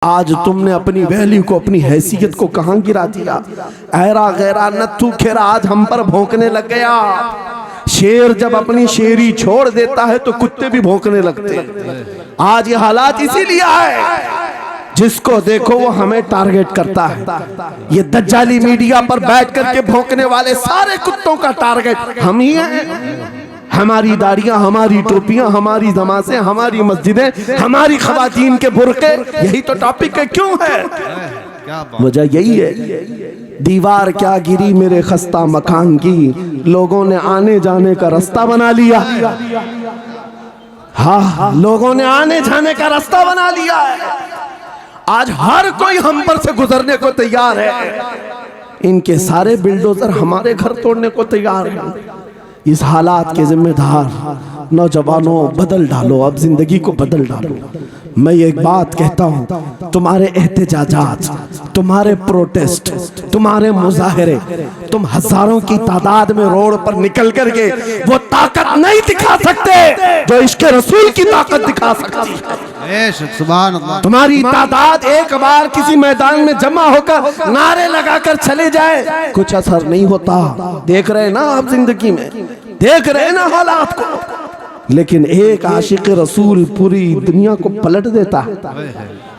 आज तुमने अपनी वैल्यू को, अपनी हैसियत को कहां गिरा दिया। ऐरा गैरा नत्थू खेरा आज हम पर भौंकने लग गया। शेर जब अपनी शेरी छोड़ देता है तो कुत्ते भी भौंकने लगते हैं। आज ये हालात इसीलिए है, जिसको देखो वो हमें टारगेट करता है। ये दज्जाली मीडिया पर बैठ करके भौंकने वाले सारे कुत्तों का टारगेट हम ही हैं। हमारी दाढ़ियां, हमारी टोपियां, हमारी नमाज़ें, हमारी मस्जिदें, हमारी खवातीन के बुर्के, यही तो टॉपिक है। क्यों है? वजह यही है, दीवार क्या गिरी मेरे खस्ता मकान की, लोगों ने आने जाने का रास्ता बना लिया। हाँ, लोगों ने आने जाने का रास्ता बना लिया है। आज हर कोई हम पर से गुजरने को तैयार है। इनके सारे बिल्डोजर हमारे घर तोड़ने को तैयार हैं। इस हालात के जिम्मेदार नौजवानों, बदल डालो, अब जिंदगी को बदल डालो। मैं एक बात कहता हूँ, तुम्हारे एहतजाजात, तुम्हारे प्रोटेस्ट, तुम्हारे मुजाहरे, तुम हजारों की तादाद में रोड पर निकल करके वो ताकत नहीं दिखा सकते जो इश्क रसूल की ताकत दिखा सकती है। सुभान अल्लाह। तुम्हारी तादाद एक बार किसी मैदान में जमा होकर नारे लगाकर चले जाए, कुछ असर नहीं होता। देख रहे ना आप, जिंदगी में देख रहे ना हालात को। लेकिन एक आशिक रसूल पूरी दुनिया को पलट देता है,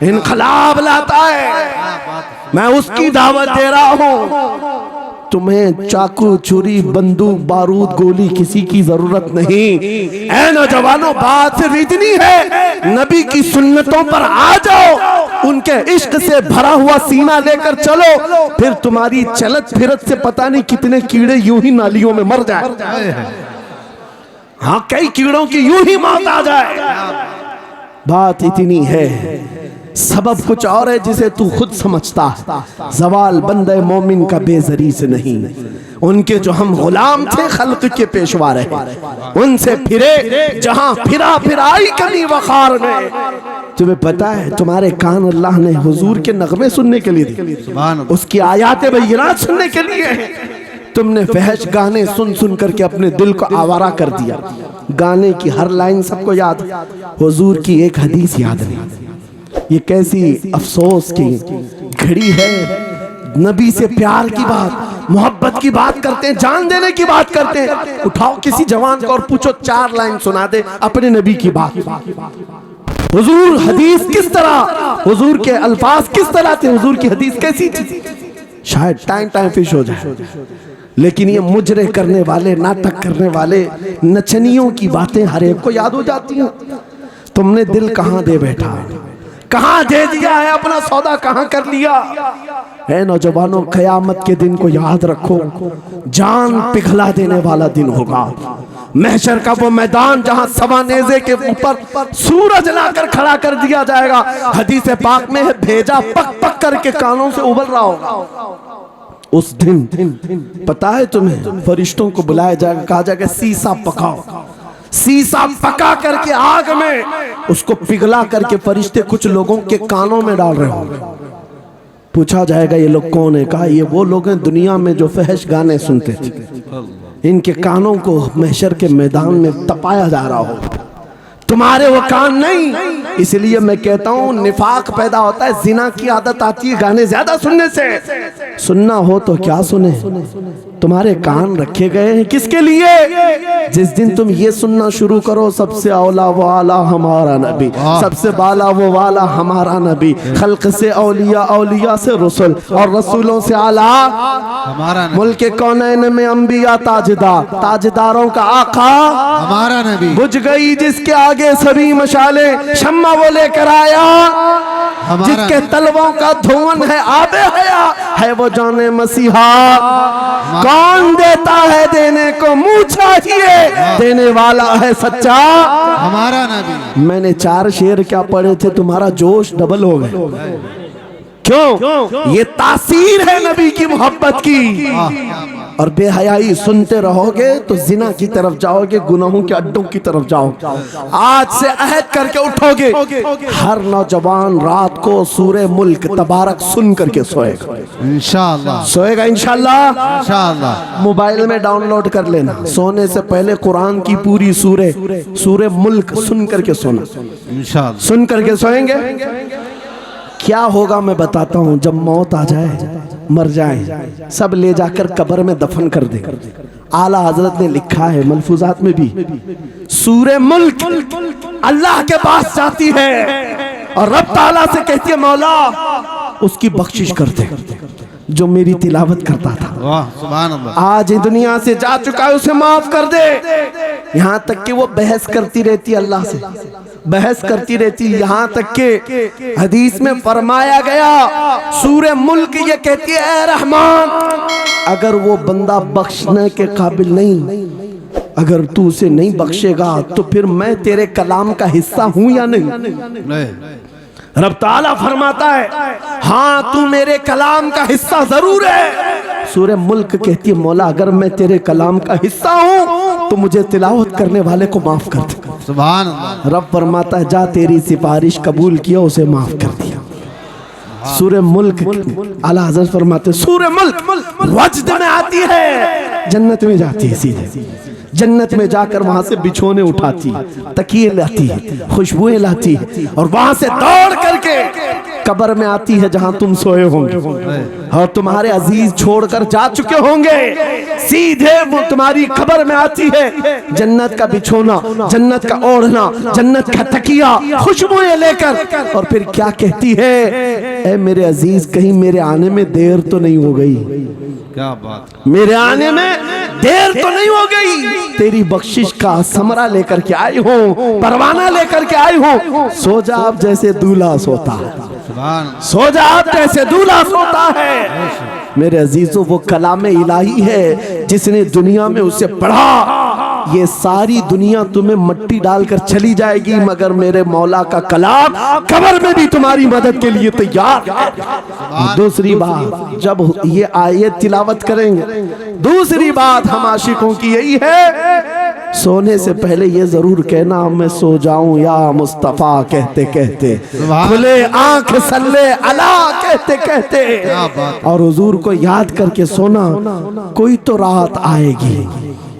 इनकलाब लाता है। मैं उसकी दावत दे रहा हूँ। तुम्हें चाकू, छुरी, बंदूक, बारूद, गोली किसी की जरूरत नहीं। ऐ नौजवानों, बात सिर्फ इतनी है, नबी की सुन्नतों पर आ जाओ, उनके इश्क से भरा हुआ सीना लेकर चलो, फिर तुम्हारी चलत फिरत से पता नहीं कितने कीड़े यूं ही नालियों में मर जाए। हाँ, कई कीड़ों की यूं ही मौत आ जाए। बात इतनी है, सबब कुछ और है जिसे तू खुद समझता है। जवाल बंदे मोमिन का बेजरी से नहीं, उनके जो हम गुलाम थे खल्क के पेशवा रहे, उनसे फिरे जहां फिरा फिराई कमी वखार में। तुम्हें पता है, तुम्हारे कान अल्लाह ने हुजूर के नगमे सुनने के लिए दिए, उसकी आयात बय्यिनात सुनने के लिए। तुमने फहश गाने सुन सुन करके अपने दिल को आवारा कर दिया। गाने की हर लाइन सबको याद, हुजूर की एक हदीस याद नहीं। ये कैसी अफसोस की घड़ी है। नबी से प्यार की बात, मोहब्बत की बात करते हैं, जान देने की बात करते हैं। उठाओ किसी जवान को और पूछो 4 लाइन सुना दे अपने नबी की बात। हुजूर हदीस किस तरह, हुजूर के अल्फाज किस तरह थे, हुजूर की हदीस कैसी थी, शायद टाइम फिश हो जाए। लेकिन ये मुजरे करने वाले, नाटक करने वाले, नचनियों की बातें हर एक को याद हो जाती हैं। तुमने दिल कहां दे बैठा, कहां दे दिया है, अपना सौदा कहां कर लिया है। नौजवानों, क़यामत के दिन को याद रखो, जान पिघला देने वाला दिन होगा। महशर का वो मैदान जहां सवा नेज़े के ऊपर सूरज लाकर खड़ा कर दिया जाएगा। हदीस पाक में है, भेजा पक पक करके कानों से उबल रहा होगा। उस दिन पता है तुम्हें, फरिश्तों को बुलाया जाएगा, कहा जाएगा सीसा पकाओ। सीसा पका करके आग में उसको पिघला करके फरिश्ते कुछ लोगों के कानों में डाल रहे होंगे। पूछा जाएगा ये लोग कौन है? कहा ये वो लोग हैं दुनिया में जो फहश गाने सुनते थे। इनके कानों को महशर के मैदान में तपाया जा रहा हो, तुम्हारे वो कान नहीं। इसलिए मैं कहता हूँ, निफाक पैदा होता है, जिना की आदत आती है गाने ज्यादा सुनने से। सुनना हो तो क्या सुने, तुम्हारे कान रखे गए हैं किसके लिए? जिस दिन तुम ये सुनना शुरू करो, सबसे औला वो आला हमारा नबी, सबसे बाला वो वाला हमारा नबी, खल्क से औलिया, औलिया से रसूल, और रसूलों से आला हमारा नबी, मुल्क कौनैन में अंबिया ताजदार, ताजदारों का आका हमारा नबी। बुझ गई जिसके आगे सभी मशाले, शम्मा वो लेकर आया, जिसके तलवों का धुआं है आबे हया, है वो जाने मसीहा। कौन देता है देने को मुंह चाहिए, देने वाला है सच्चा हमारा नबी। मैंने 4 शेर क्या पढ़े थे, तुम्हारा जोश डबल हो गया। क्यों? ये तासीर है नबी की मोहब्बत की। और बेहयाई सुनते रहोगे तो जिना की तरफ जाओगे, गुनाहों के अड्डों की तरफ जाओगे। आज से अहद करके उठोगे, हर नौजवान रात को सूरे मुल्क तबारक सुन करके सोएगा इंशाअल्लाह। सोएगा इंशाअल्लाह। इंशाअल्लाह मोबाइल में डाउनलोड कर लेना, सोने से पहले कुरान की पूरी सूरे मुल्क सुन करके सोना। इंशाअल्लाह सुन करके सोएंगे। क्या होगा मैं बताता हूँ। जब मौत आ जाए, मर जाए, सब ले जाकर कब्र में दफन कर दे। आला हजरत ने लिखा है मलफूजात में भी, सूरे मुल्क अल्लाह के पास जाती है और रब ताला से कहती है मौला उसकी बख्शिश कर दे जो मेरी तिलावत करता था। वाह सुभान अल्लाह। आज ये दुनिया से जा चुका है, उसे माफ कर दे। यहाँ तक कि वो बहस करती रहती अल्लाह से, बहस करती रहती। यहाँ तक के हदीस में फरमाया गया, सूरे मुल्क ये कहती है ए रहमान, अगर वो बंदा बख्शने के काबिल नहीं, अगर तू उसे नहीं बख्शेगा तो फिर मैं तेरे कलाम का हिस्सा हूं या नहीं? रब ताला फरमाता है हाँ तू मेरे कलाम का हिस्सा जरूर है। सूरे मुल्क कहती है मौला अगर मैं तेरे कलाम का हिस्सा हूँ तो मुझे तिलावत करने वाले को माफ कर दे। सुभान अल्लाह। रब फरमाता है जा तेरी सिफारिश कबूल किया, उसे माफ कर दिया। सूरे मुल्क आला हज़रत फरमाते सूरे मुल्क वजद में आती है, जन्नत में जाती है, सीधे जन्नत में जाकर वहां से बिछोने उठाती, तकिए लाती है, खुशबुएं लाती है और वहां से दौड़ करके कब्र में आती है जहां तुम सोए होंगे और तुम्हारे अजीज छोड़कर जा चुके होंगे। सीधे वो तुम्हारी कब्र में आती है, जन्नत का बिछोना, जन्नत का ओढ़ना, जन्नत का तकिया, खुशबुएं लेकर, और फिर क्या कहती है, ए मेरे अजीज कहीं मेरे आने में देर तो नहीं हो गई? क्या बात, मेरे आने में देर तो नहीं हो गई? तेरी बख्शिश का समरा लेकर के आई हूँ, परवाना लेकर के आई हूँ। सो जा आप जैसे दूल्हा सोता है, सो जा आप जैसे दूल्हा सोता है। मेरे अजीजों वो कलाम इलाही है, जिसने दुनिया में उसे पढ़ा, ये सारी दुनिया तुम्हें मट्टी डालकर चली जाएगी मगर मेरे मौला का कलाम कब्र में भी तुम्हारी मदद के लिए तैयार है। दूसरी बात, जब ये आयत तिलावत करेंगे, दूसरी बात हम आशिकों की यही है, सोने से पहले ये जरूर कहना मैं सो जाऊं या मुस्तफा कहते कहते, खुले आंख सल्ले अला कहते कहते, और हुजूर को याद करके सोना। कोई तो रात आएगी,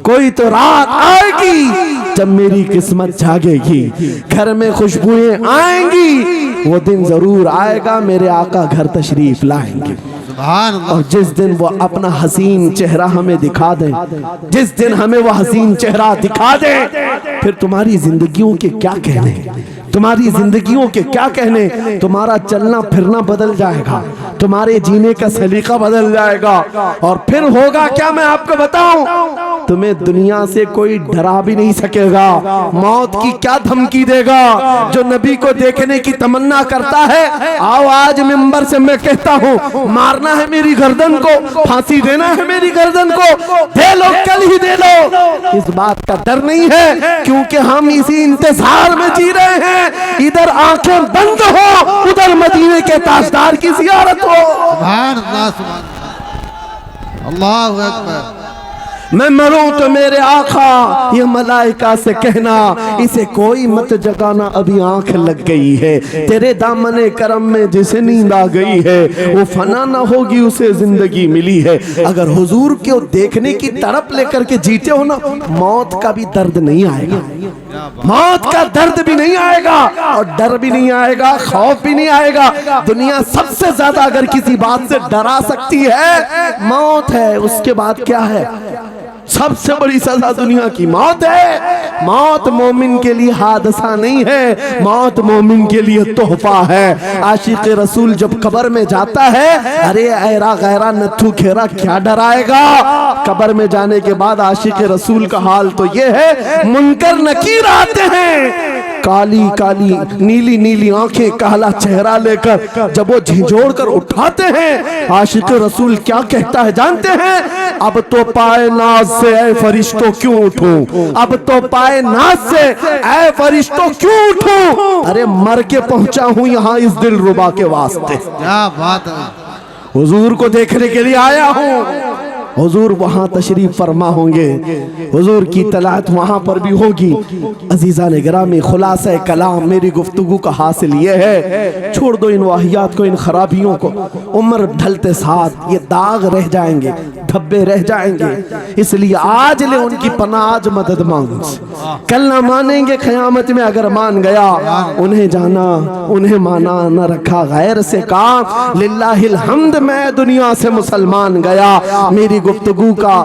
कोई तो रात आएगी जब मेरी किस्मत जागेगी, घर में खुशबुएं आएंगी, वो दिन जरूर आएगा मेरे आका घर तशरीफ लाएंगे। और जिस दिन वो अपना हसीन चेहरा हमें दिखा दें, जिस दिन हमें वो हसीन चेहरा दिखा दें, फिर तुम्हारी जिंदगियों के क्या कहने, तुम्हारी जिंदगियों के क्या कहने, तुम्हारा चलना फिरना बदल जाएगा, तुम्हारे जीने का सलीका बदल जाएगा। और फिर होगा क्या मैं आपको बताऊं, तुम्हें दुनिया से कोई डरा भी नहीं सकेगा। मौत की क्या धमकी देगा? जो नबी को देखने की तमन्ना करता है, आओ आज मिंबर से मैं कहता हूँ, मारना है मेरी गर्दन को, फांसी देना है मेरी गर्दन को, दे लो कल ही दे लो। इस बात का डर नहीं है क्योंकि हम इसी इंतजार में जी रहे हैं, इधर आंखें बंद हो, उधर मदीने के ताजदार की जियारत हो। सुभान अल्लाह, सुभान अल्लाह, अल्लाहु अकबर। मैं मरूं तो मेरे आका ये मलाइका से कहना, इसे कोई मत जगाना, अभी आंख लग गई है, तेरे दामने करम में जिसे नींद आ गई है वो फना ना होगी, उसे जिंदगी मिली है। अगर हुजूर को देखने की तड़प लेकर के जीते हो ना, मौत का भी दर्द नहीं आएगा, मौत का दर्द भी नहीं आएगा और डर भी नहीं आएगा, खौफ भी नहीं आएगा। दुनिया सबसे ज्यादा अगर किसी बात से डरा सकती है, मौत है। उसके बाद क्या है? सबसे बड़ी सजा दुनिया की मौत है। मौत मोमिन के लिए हादसा नहीं है, मौत मोमिन के लिए तोहफा है। आशिक रसूल जब कब्र में जाता है, अरे ऐरा गैरा नथु खेरा क्या डराएगा? कब्र में जाने के बाद आशिक रसूल का हाल तो ये है, मुनकर नकीर आते हैं, काली काली नीली नीली आंखें, काला चेहरा लेकर जब वो झिझोड़ कर उठाते हैं, आशिक रसूल क्या कहता है जानते हैं? अब तो पाए नाज से ऐ फरिश्तों क्यों उठूं, अब तो पाए नाज से ऐ फरिश्तों क्यों उठूं, अरे मर के पहुंचा हूं यहाँ इस दिल रुबा के वास्ते। क्या बात है, हुजूर को देखने के लिए आया हूँ। हुजूर वहाँ तशरीफ फरमा होंगे, हुजूर की तलात वहाँ पर भी होगी। अजीज़ान गिरामी, खुलासा कलाम मेरी गुफ्तगू का हासिल ये है, छोड़ दो इन वाहियात को, इन खराबियों को। उम्र ढलते साथ ये दाग रह जाएंगे, धब्बे रह जाएंगे, इसलिए आज ले उनकी पनाह, आज मदद मांगो। कल ना मानेंगे, क़यामत में अगर मान गया, उन्हें जाना उन्हें माना, न रखा गैर से काम। लिल्लाहिल हम्द, मैं दुनिया से मुसलमान गया। मेरी गुफ्तगू का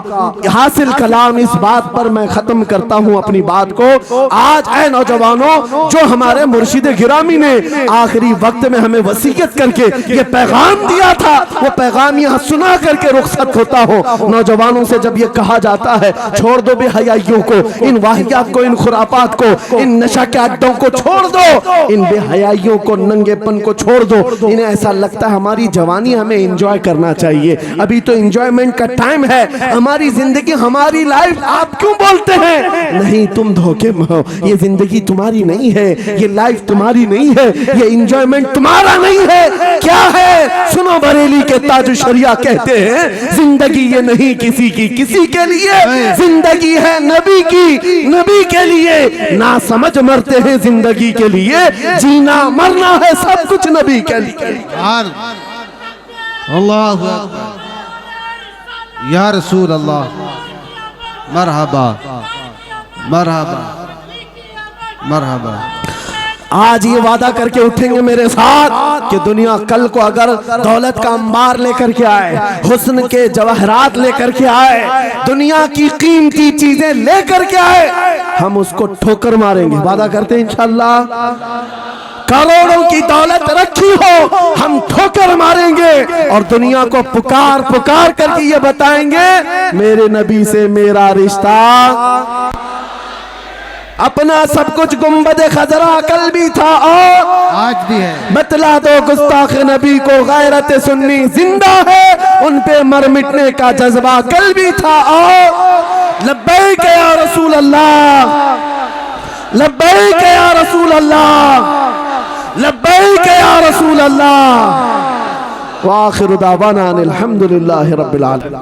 हासिल कलाम इस बात पर मैं खत्म करता हूँ अपनी बात को। आज ऐ नौजवानों, जो हमारे मुर्शिद गिरामी ने आखिरी वक्त में हमें वसीयत करके ये पैगाम दिया था, वो पैगाम यहाँ सुना करके रुखसत होता हो। नौजवानों से जब ये कहा जाता है छोड़ दो बेहयाइयों को, इन वाहियात को, इन खुरापात को, इन नशा के अड्डों को छोड़ दो, इन बेहयाइयों को, नंगेपन को छोड़ दो। इन्हें ऐसा लगता है हमारी जवानी हमें एंजॉय करना चाहिए, अभी तो एंजॉयमेंट का टाइम है, हमारी जिंदगी, हमारी लाइफ। आप क्यों बोलते हैं? नहीं, तुम धोखे में हो, ये जिंदगी तुम्हारी नहीं है, ये लाइफ तुम्हारी नहीं है, ये एंजॉयमेंट तुम्हारा नहीं है। क्या है? सुनो, बरेली के ताज शरिया कहते हैं जिंदगी ये नहीं किसी की किसी के लिए, जिंदगी है नबी की नबी के लिए। ना समझ मरते हैं जिंदगी के लिए, जीना मरना है सब कुछ नबी के लिए। अल्लाहु अकबर, या रसूल अल्लाह, मरहबा मरहबा मरहबा। आज ये वादा करके उठेंगे मेरे साथ कि दुनिया कल को अगर दौलत का अंबार लेकर के आए, हुस्न के जवाहरात लेकर के आए, दुनिया की कीमती चीजें लेकर के आए, हम उसको ठोकर मारेंगे। वादा करते हैं इंशाअल्लाह। करोड़ों की दौलत रखी हो, हम ठोकर मारेंगे और दुनिया को पुकार पुकार करके ये बताएंगे मेरे नबी से मेरा रिश्ता। अपना सब कुछ गुंबद खजरा कल भी था और आज भी है। बतला दो गुस्ताख नबी को गैरत सुन्नी जिंदा है, उन पे मर मिटने का जज्बा कल भी था और लब्बैक या रसूल अल्लाह, लब्बैक या रसूल अल्लाह, लब्बैक या रसूल अल्लाह। व आखिरु दावाना अनिल हम्दुलिल्लाहि रब्बिल आलमीन।